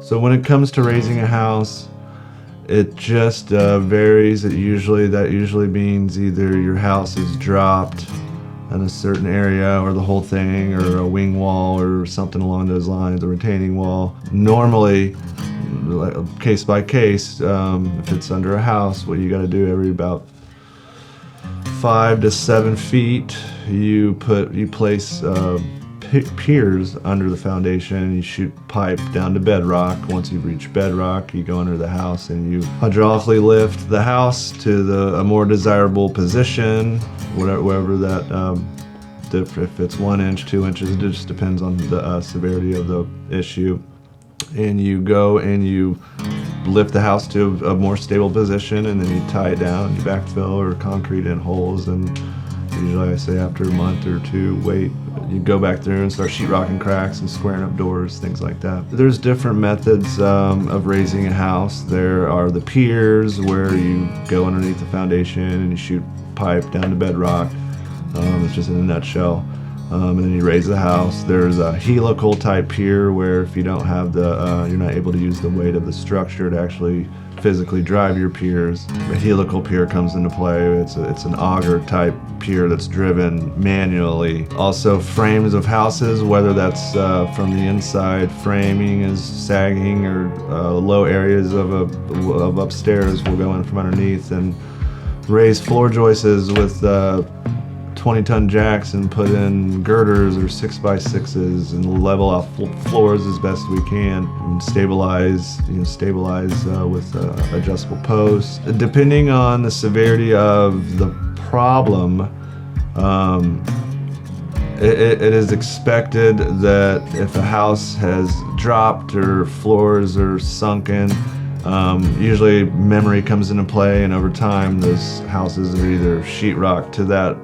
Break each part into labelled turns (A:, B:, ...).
A: So when it comes to raising a house, it just varies. That usually means either your house is dropped in a certain area, or the whole thing, or a wing wall, or something along those lines, a retaining wall. Normally, case by case, if it's under a house, what you got to do every about 5 to 7 feet, you place piers under the foundation. You shoot pipe down to bedrock. Once you've reached bedrock, you go under the house and you hydraulically lift the house to a more desirable position, wherever that, if it's 1 inch, 2 inches, it just depends on the severity of the issue. And you go and you lift the house to a more stable position, and then you tie it down, you backfill or concrete in holes, and usually I say after a month or two, wait, you go back through and start sheetrocking cracks and squaring up doors, things like that. There's different methods of raising a house. There are the piers, where you go underneath the foundation and you shoot pipe down to bedrock. It's just in a nutshell. And then you raise the house. There's a helical type pier, where if you don't have you're not able to use the weight of the structure to actually physically drive your piers. A helical pier comes into play. It's an auger type pier that's driven manually. Also, frames of houses, whether that's from the inside, framing is sagging, or low areas of upstairs will go in from underneath and raise floor joists with 20-ton jacks and put in girders or 6x6s and level out floors as best we can, and stabilize with adjustable posts. Depending on the severity of the problem, it is expected that if a house has dropped or floors are sunken, usually memory comes into play, and over time those houses are either sheetrocked to that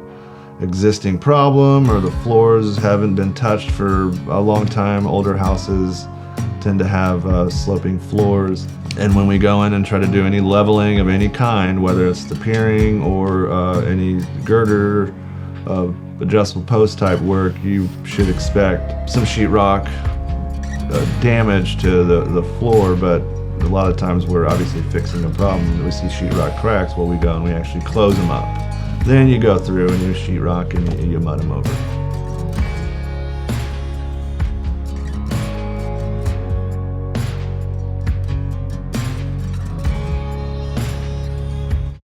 A: existing problem, or the floors haven't been touched for a long time. Older houses tend to have sloping floors, and when we go in and try to do any leveling of any kind, whether it's the piering or any girder adjustable post type work, you should expect some sheetrock damage to the floor. But a lot of times we're obviously fixing a problem. We see sheetrock cracks, well, we go and we actually close them up. Then you go through and you sheetrock and you mud them over.